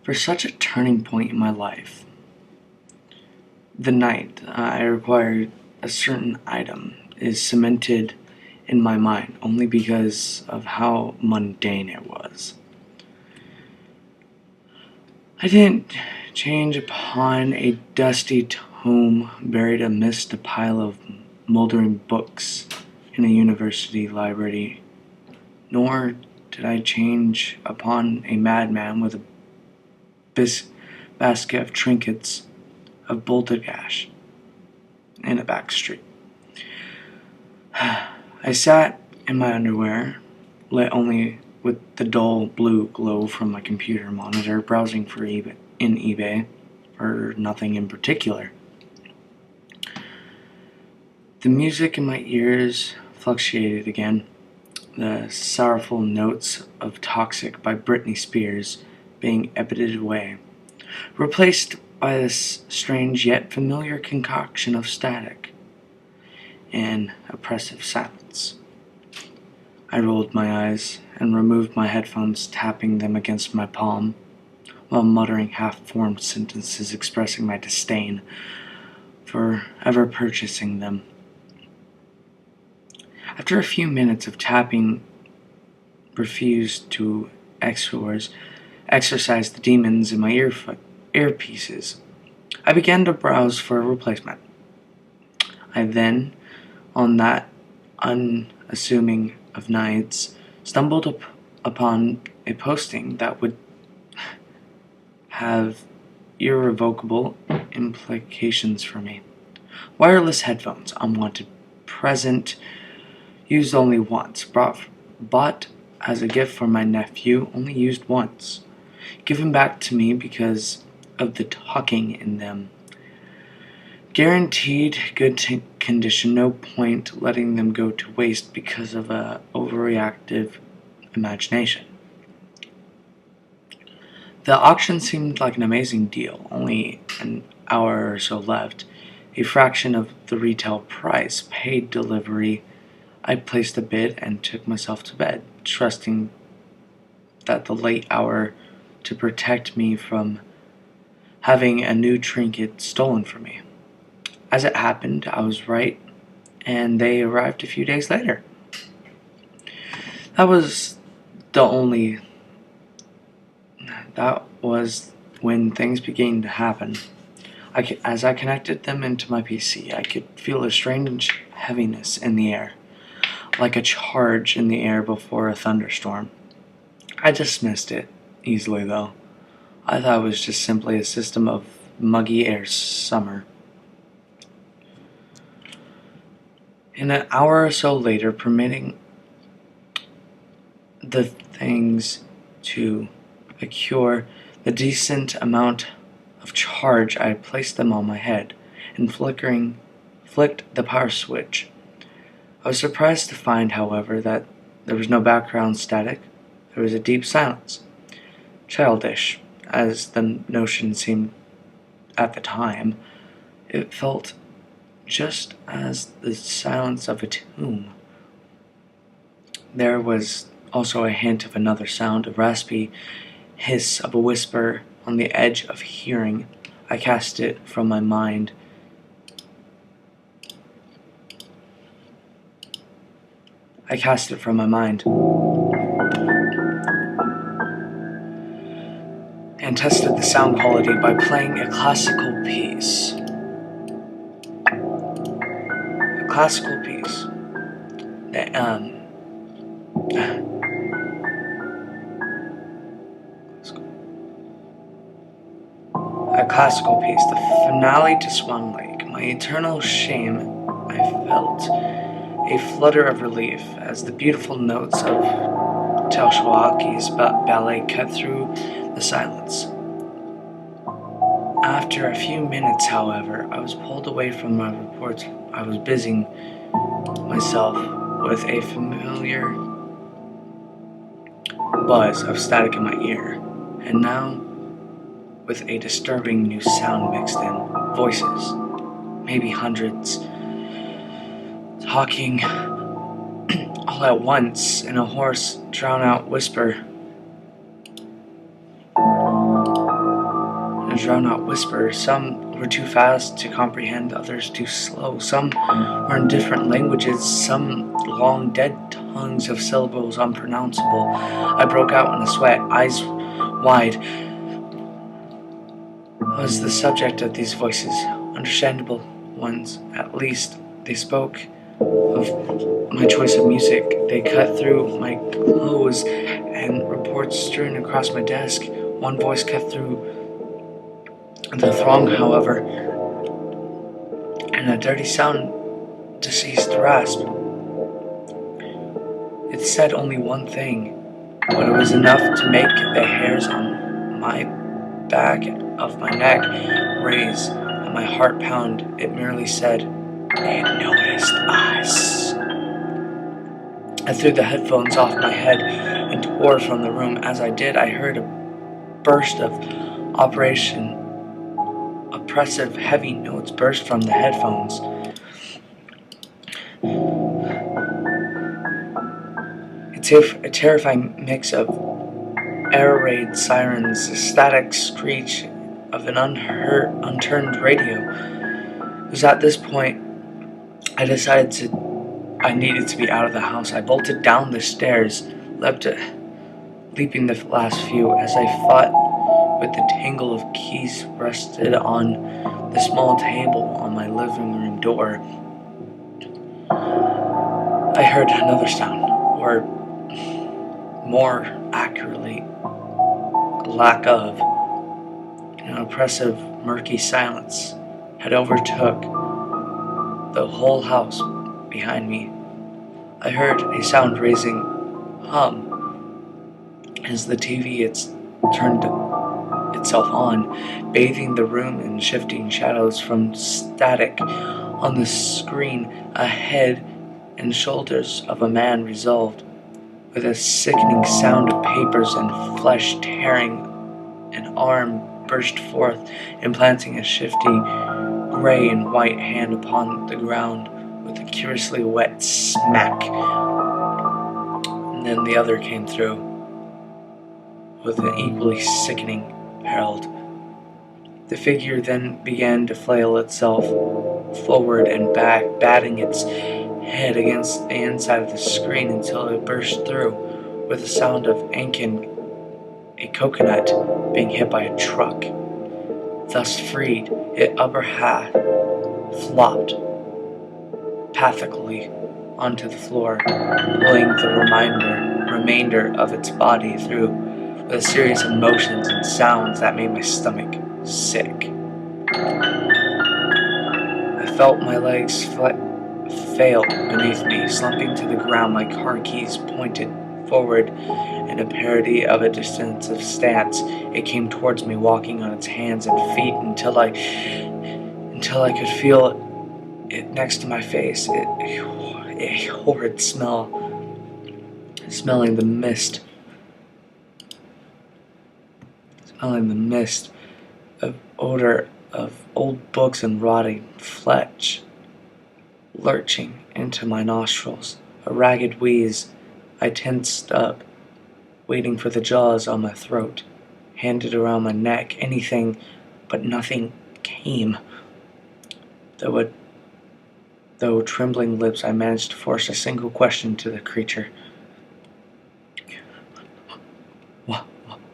For such a turning point in my life, the night I required a certain item is cemented in my mind only because of how mundane it was. I didn't change upon a dusty tome buried amidst a pile of moldering books in a university library, nor did I change upon a madman with a basket of trinkets of balderdash in a back street. I sat in my underwear, lit only with the dull blue glow from my computer monitor, browsing for eBay for nothing in particular. The music in my ears fluctuated again, the sorrowful notes of Toxic by Britney Spears being edited away, replaced by this strange yet familiar concoction of static and oppressive silence. I rolled my eyes and removed my headphones, tapping them against my palm, while muttering half-formed sentences expressing my disdain for ever purchasing them. After a few minutes of tapping refused to exorcise the demons in my earpieces, I began to browse for a replacement. I then, on that unassuming of nights, stumbled upon a posting that would have irrevocable implications for me. Wireless headphones, unwanted, present, used only once, bought as a gift for my nephew, only used once, given back to me because of the talking in them. Guaranteed good condition, no point letting them go to waste because of a overreactive imagination. The auction seemed like an amazing deal, only an hour or so left, a fraction of the retail price, paid delivery. I placed a bid and took myself to bed, trusting that the late hour to protect me from having a new trinket stolen from me. As it happened, I was right, and they arrived a few days later. That was when things began to happen. As I connected them into my PC, I could feel a strange heaviness in the air, like a charge in the air before a thunderstorm. I dismissed it easily, though. I thought it was just simply a system of muggy air summer. And an hour or so later, permitting the things to accrue the decent amount of charge, I placed them on my head and flicked the power switch. I was surprised to find, however, that there was no background static. There was a deep silence. Childish, as the notion seemed at the time, it felt just as the silence of a tomb. There was also a hint of another sound, a raspy hiss of a whisper on the edge of hearing. I cast it from my mind. And tested the sound quality by playing a classical piece. A classical piece, the finale to Swan Lake. My eternal shame, I felt a flutter of relief as the beautiful notes of Telshwaki's ballet cut through the silence. After a few minutes, however, I was pulled away from my reports. I was busying myself with a familiar buzz of static in my ear, and now with a disturbing new sound mixed in. Voices, maybe hundreds, talking all at once in a hoarse, drown-out whisper. and drown out whispers. Some were too fast to comprehend, others too slow. Some were in different languages, some long dead tongues of syllables unpronounceable. I broke out in a sweat, eyes wide. I was the subject of these voices, understandable ones, at least. They spoke of my choice of music. They cut through my clothes and reports strewn across my desk. One voice cut through the throng, however, and a dirty sound deceased rasp. It said only one thing, but it was enough to make the hairs on my back of my neck raise and my heart pound. It merely said, "They noticed us." I threw the headphones off my head and tore from the room. As I did, I heard a burst of oppressive, heavy notes burst from the headphones. A terrifying mix of air raid sirens, the static screech of an unturned radio. It was at this point I decided I needed to be out of the house. I bolted down the stairs, leaping the last few as I fought with the tangle of keys rested on the small table on my living room door. I heard another sound, or more accurately, lack of. An oppressive, murky silence had overtook the whole house behind me. I heard a sound raising hum as the TV turned itself on, bathing the room in shifting shadows from static on the screen. A head and shoulders of a man resolved, with a sickening sound of papers and flesh tearing. An arm burst forth, implanting a shifty gray and white hand upon the ground with a curiously wet smack. And then the other came through with an equally sickening herald. The figure then began to flail itself forward and back, batting its head against the inside of the screen until it burst through with a sound of a coconut being hit by a truck. Thus freed, its upper half flopped pathically onto the floor, pulling the remainder of its body through with a series of motions and sounds that made my stomach sick. I felt my legs fail beneath me, slumping to the ground. My car keys pointed forward in a parody of a defensive stance. It came towards me, walking on its hands and feet until I could feel it next to my face. A horrid smell, smelling the mist of odor of old books and rotting flesh lurching into my nostrils. A ragged wheeze. I tensed up, waiting for the jaws on my throat, handed around my neck, anything, but nothing came. Though trembling lips, I managed to force a single question to the creature.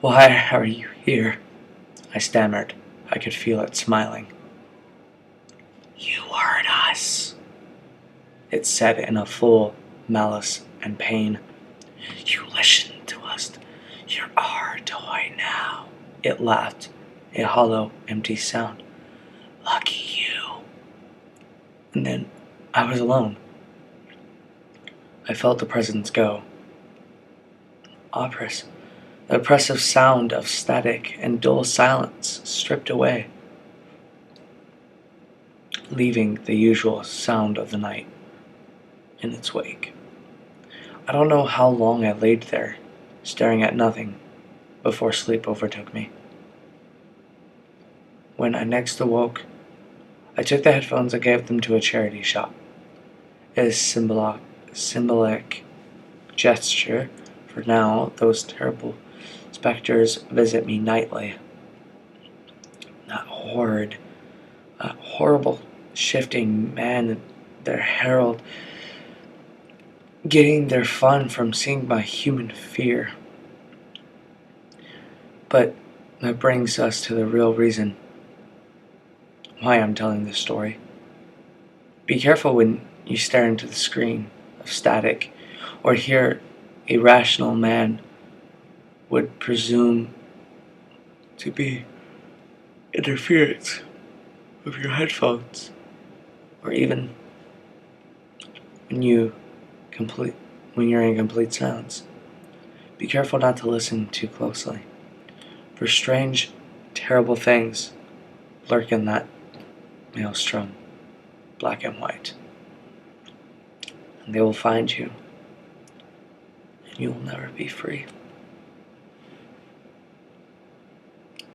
"Why are you here?" I stammered. I could feel it smiling. "You heard us," it said in a full malice and pain. "You listened to us. You're our toy now." It laughed, a hollow, empty sound. "Lucky you." And then I was alone. I felt the presence go. The oppressive sound of static and dull silence stripped away, leaving the usual sound of the night in its wake. I don't know how long I laid there, staring at nothing, before sleep overtook me. When I next awoke, I took the headphones and gave them to a charity shop. It is symbolic gesture, for now those terrible specters visit me nightly. horde, a horrible shifting man, their herald, getting their fun from seeing my human fear. But that brings us to the real reason why I'm telling this story. Be careful when you stare into the screen of static or hear a rational man would presume to be interference with your headphones, or even when you complete when you're in complete silence. Be careful not to listen too closely, for strange, terrible things lurk in that maelstrom, black and white, and they will find you, and you will never be free.